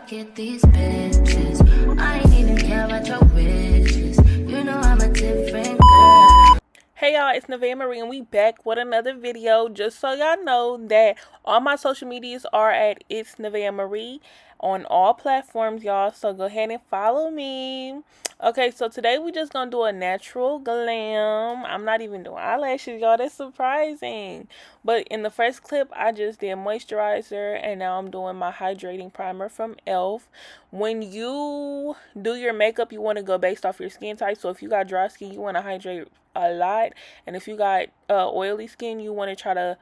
get these bitches. I ain't even care about your wishes. You know I'm a different girl. Hey y'all, it's Nevaeh Marie and we back with another video. Just so y'all know that all my social medias are at It's Nevaeh Marie on all platforms, y'all. So go ahead and follow me. Okay, so today we just gonna do a natural glam. I'm not even doing eyelashes, y'all. That's surprising. But in the first clip, I just did moisturizer and now I'm doing my hydrating primer from e.l.f. When you do your makeup, you want to go based off your skin type. So if you got dry skin, you want to hydrate a lot, and if you got oily skin, you want to try to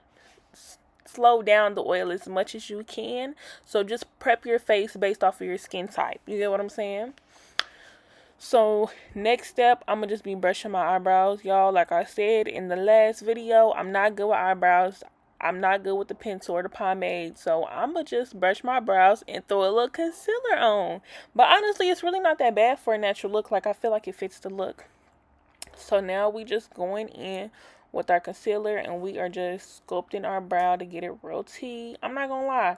slow down the oil as much as you can. So just prep your face based off of your skin type. You get what I'm saying? So next step, I'm gonna just be brushing my eyebrows, y'all. Like I said in the last video, I'm not good with eyebrows. I'm not good with the pencil or the pomade, so I'm gonna just brush my brows and throw a little concealer on. But honestly, it's really not that bad for a natural look. Like, I feel like it fits the look. So now we just going in with our concealer and we are just sculpting our brow to get it real T. I'm not gonna lie,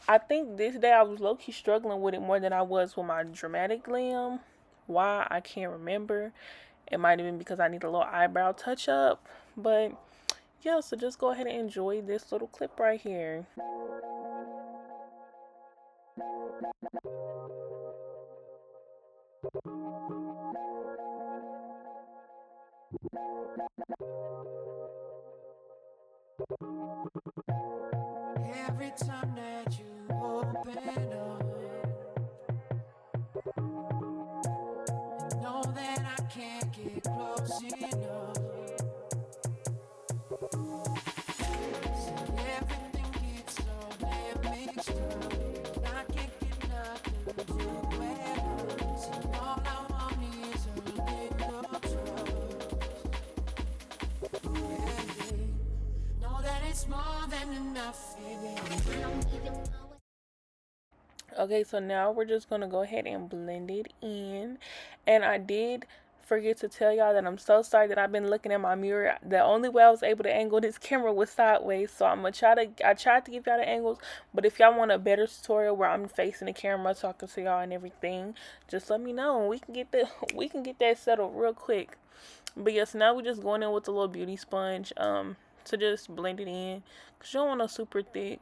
I think this day I was low-key struggling with it more than I was with my dramatic glam. Why, I can't remember. It might have been because I need a little eyebrow touch up. But yeah, so just go ahead and enjoy this little clip right here. Every time that you open up, you know that I can't get close enough. See, everything gets so damn mixed up, and I can't get nothing together. See, all I want is a little trust. Yeah. Know that it's more than enough, baby. Okay, so now we're just going to go ahead and blend it in. And I did forget to tell y'all that I'm so sorry that I've been looking at my mirror. The only way I was able to angle this camera was sideways. So I tried to give y'all the angles. But if y'all want a better tutorial where I'm facing the camera talking to y'all and everything, just let me know and we can get that settled real quick. But yes, now we're just going in with a little beauty sponge to just blend it in. Because you don't want no super thick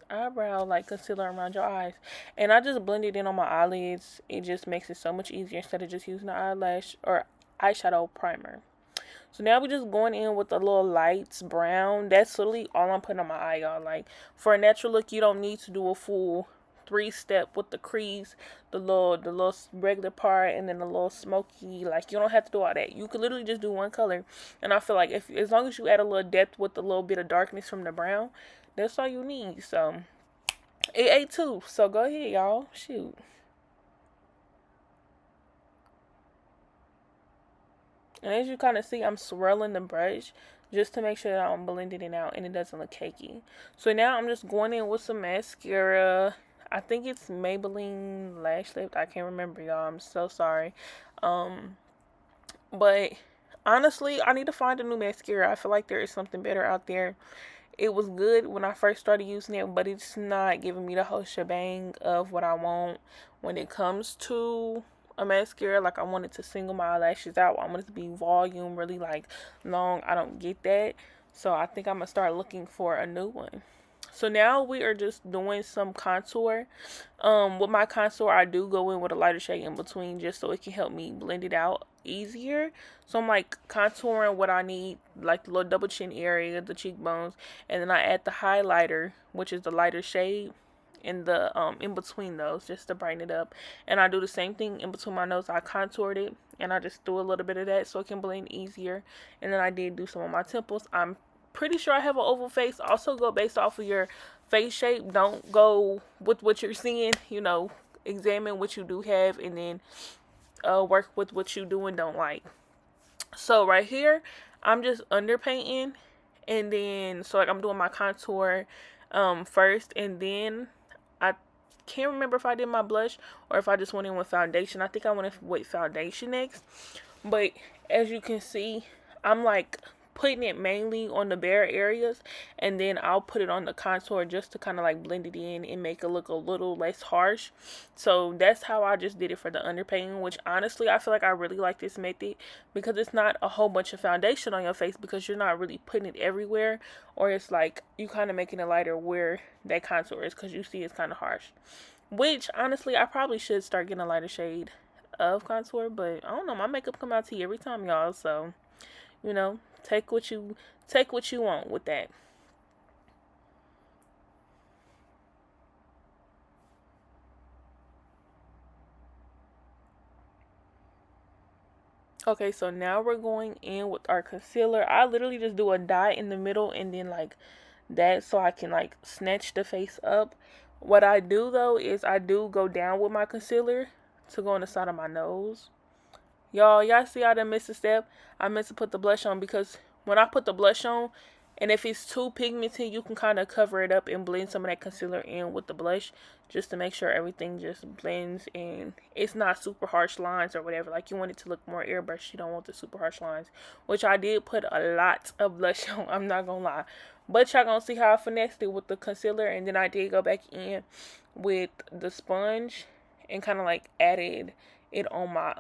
eyebrow like concealer around your eyes. And I just blend it in on my eyelids. It just makes it so much easier instead of just using the eyelash or eyeshadow primer. So now we're just going in with a little lights brown. That's literally all I'm putting on my eye, y'all. Like, for a natural look, you don't need to do a full 3-step with the crease, the little regular part, and then the little smoky. Like, you don't have to do all that. You could literally just do one color. And I feel like as long as you add a little depth with a little bit of darkness from the brown, that's all you need. So it ate too. So go ahead, y'all. Shoot. And as you kind of see, I'm swirling the brush just to make sure that I'm blending it out and it doesn't look cakey. So now I'm just going in with some mascara. I think it's Maybelline Lash Lift. I can't remember, y'all. I'm so sorry. But honestly, I need to find a new mascara. I feel like there is something better out there. It was good when I first started using it, but it's not giving me the whole shebang of what I want when it comes to a mascara. Like, I want it to single my eyelashes out. I want it to be volume, really like long. I don't get that. So I think I'm going to start looking for a new one. So now we are just doing some contour. With my contour, I do go in with a lighter shade in between just so it can help me blend it out easier. So I'm like contouring what I need, like the little double chin area, the cheekbones, and then I add the highlighter, which is the lighter shade, in the in between those, just to brighten it up. And I do the same thing in between my nose. I contoured it and I just threw a little bit of that so it can blend easier. And then I did do some of my temples. I'm pretty sure I have an oval face. Also go based off of your face shape. Don't go with what you're seeing. You know, examine what you do have and then work with what you do and don't like. So right here, I'm just underpainting, and then so like I'm doing my contour first, and then I can't remember if I did my blush or if I just went in with foundation. I think I went in with foundation next. But as you can see, I'm like putting it mainly on the bare areas, and then I'll put it on the contour just to kind of like blend it in and make it look a little less harsh. So that's how I just did it for the underpainting, which honestly I feel like I really like this method because it's not a whole bunch of foundation on your face, because you're not really putting it everywhere, or it's like you kind of making it lighter where that contour is, because you see it's kind of harsh. Which honestly I probably should start getting a lighter shade of contour, but I don't know, my makeup come out tea every time, y'all, so you know, take what you want with that. Okay, so now we're going in with our concealer. I literally just do a dot in the middle and then like that, so I can like snatch the face up. What I do though is I do go down with my concealer to go on the side of my nose. Y'all see I done missed a step? I meant to put the blush on, because when I put the blush on, and if it's too pigmented, you can kind of cover it up and blend some of that concealer in with the blush, just to make sure everything just blends and it's not super harsh lines or whatever. Like, you want it to look more airbrushed. You don't want the super harsh lines, which I did put a lot of blush on, I'm not gonna lie. But y'all gonna see how I finessed it with the concealer, and then I did go back in with the sponge and kind of like added it on my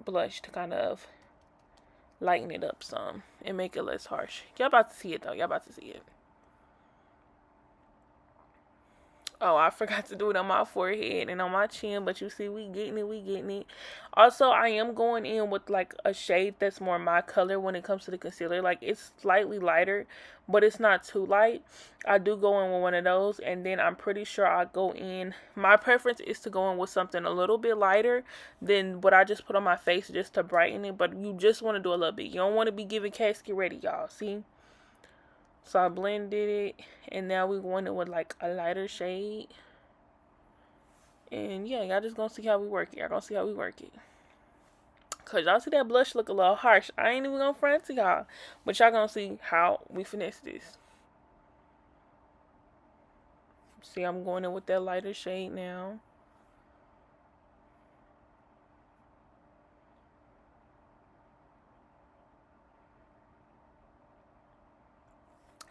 blush to kind of lighten it up some and make it less harsh. Y'all about to see it though. Y'all about to see it. Oh, I forgot to do it on my forehead and on my chin, but you see, we getting it. Also, I am going in with like a shade that's more my color when it comes to the concealer. Like, it's slightly lighter, but it's not too light. I do go in with one of those, and then I'm pretty sure I go in. My preference is to go in with something a little bit lighter than what I just put on my face, just to brighten it. But you just want to do a little bit. You don't want to be giving casket ready, y'all. See? So I blended it, and now we going in with like a lighter shade. And yeah, y'all just gonna see how we work it. Y'all gonna see how we work it. Cause y'all see that blush look a little harsh. I ain't even gonna front to y'all. But y'all gonna see how we finesse this. See, I'm going in with that lighter shade now.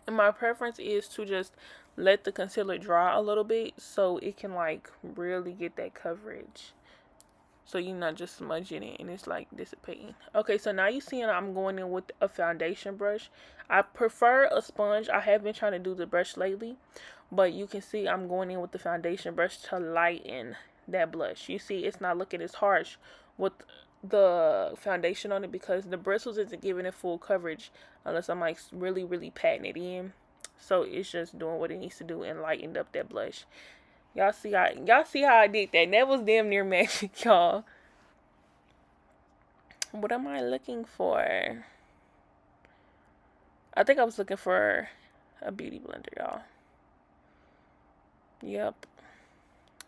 And my preference is to just let the concealer dry a little bit, so it can like really get that coverage. So you're not just smudging it and it's like dissipating. Okay, so now you see I'm going in with a foundation brush. I prefer a sponge. I have been trying to do the brush lately, but you can see I'm going in with the foundation brush to lighten that blush. You see, it's not looking as harsh with the foundation on it, because the bristles isn't giving it full coverage unless I'm like really patting it in. So it's just doing what it needs to do and lightened up that blush. Y'all see how I did that. That was damn near magic, y'all. What am I looking for? I think I was looking for a beauty blender, y'all. Yep.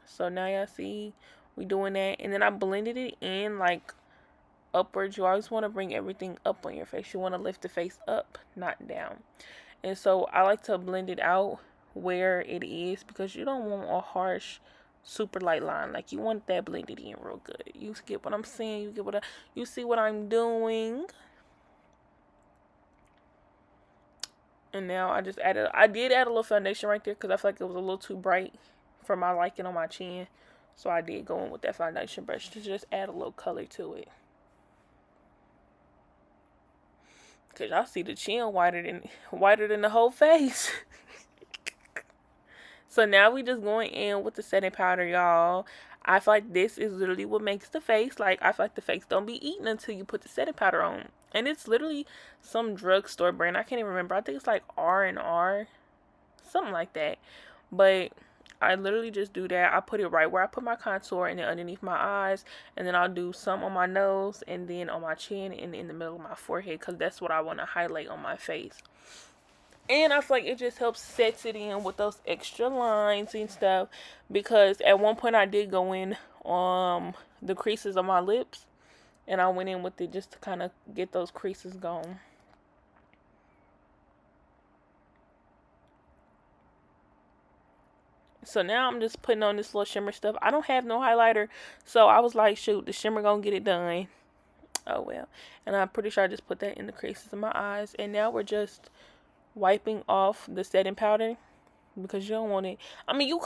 So now y'all see we doing that, and then I blended it in like upwards. You always want to bring everything up on your face. You want to lift the face up, not down. And so I like to blend it out where it is, because you don't want a harsh super light line. Like, you want that blended in real good. You get what I'm saying? You see what I'm doing? And now I did add a little foundation right there, because I feel like it was a little too bright for my liking on my chin. So I did go in with that foundation brush to just add a little color to it. Cause y'all see the chin whiter than the whole face. So now we just going in with the setting powder, y'all. I feel like this is literally what makes the face. Like, I feel like the face don't be eaten until you put the setting powder on. And it's literally some drugstore brand. I can't even remember. I think it's like R&R. Something like that. But I literally just do that. I put it right where I put my contour, and then underneath my eyes. And then I'll do some on my nose, and then on my chin, and in the middle of my forehead, because that's what I want to highlight on my face. And I feel like it just helps sets it in with those extra lines and stuff. Because at one point I did go in the creases of my lips. And I went in with it just to kind of get those creases gone. So now I'm just putting on this little shimmer stuff. I don't have no highlighter. So I was like, shoot, the shimmer gonna get it done. Oh well. And I'm pretty sure I just put that in the creases of my eyes. And now we're just wiping off the setting powder because you don't want it. I mean, you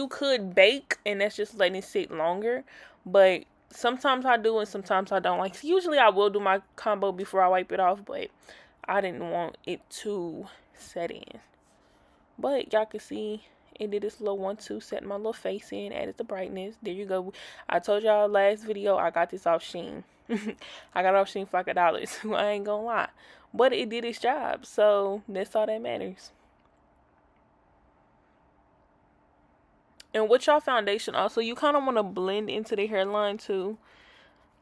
could bake and that's just letting it sit longer, but sometimes I do and sometimes I don't. Like usually I will do my combo before I wipe it off, but I didn't want it to set in. But y'all can see it did this little 1-2, set my little face in, added the brightness. There you go. I told y'all last video I got this off Shein. I got it off Shein for like $1. So I ain't gonna lie. But it did its job. So that's all that matters. And with y'all foundation also, you kind of want to blend into the hairline too.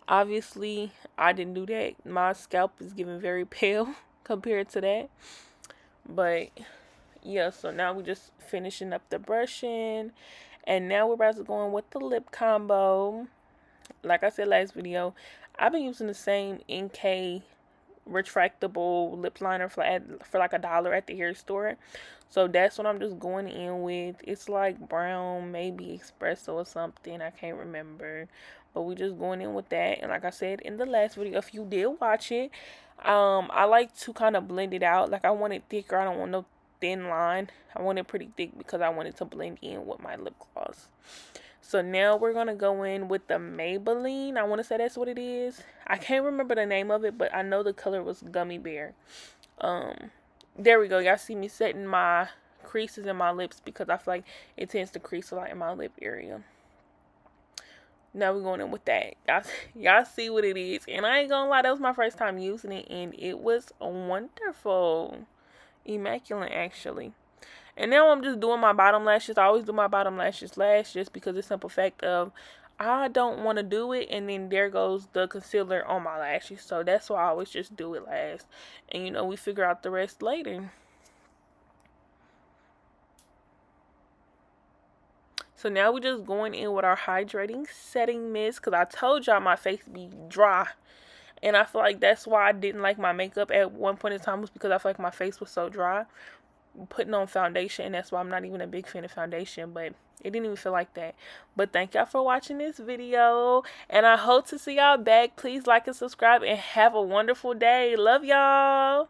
Obviously, I didn't do that. My scalp is getting very pale compared to that. But yeah, so now we're just finishing up the brushing. And now we're about to go in with the lip combo. Like I said last video, I've been using the same NK retractable lip liner for like $1 at the hair store. So that's what I'm just going in with. It's like brown, maybe espresso or something. I can't remember. But we just going in with that. And like I said in the last video, if you did watch it, I like to kind of blend it out. Like I want it thicker. I don't want no thin line. I want it pretty thick because I want it to blend in with my lip gloss. So now we're going to go in with the Maybelline. I want to say that's what it is. I can't remember the name of it, but I know the color was Gummy Bear. There we go. Y'all see me setting my creases in my lips because I feel like it tends to crease a lot in my lip area. Now we're going in with that. Y'all see what it is. And I ain't gonna lie, that was my first time using it and it was wonderful. Immaculate, actually. And now I'm just doing my bottom lashes. I always do my bottom lashes last just because the simple fact of I don't want to do it and then there goes the concealer on my lashes. So that's why I always just do it last. And you know, we figure out the rest later. So now we're just going in with our hydrating setting mist because I told y'all my face be dry. And I feel like that's why I didn't like my makeup at one point in time was because I feel like my face was so dry. Putting on foundation, and that's why I'm not even a big fan of foundation, but it didn't even feel like that. But thank y'all for watching this video, and I hope to see y'all back. Please like and subscribe and have a wonderful day. Love y'all.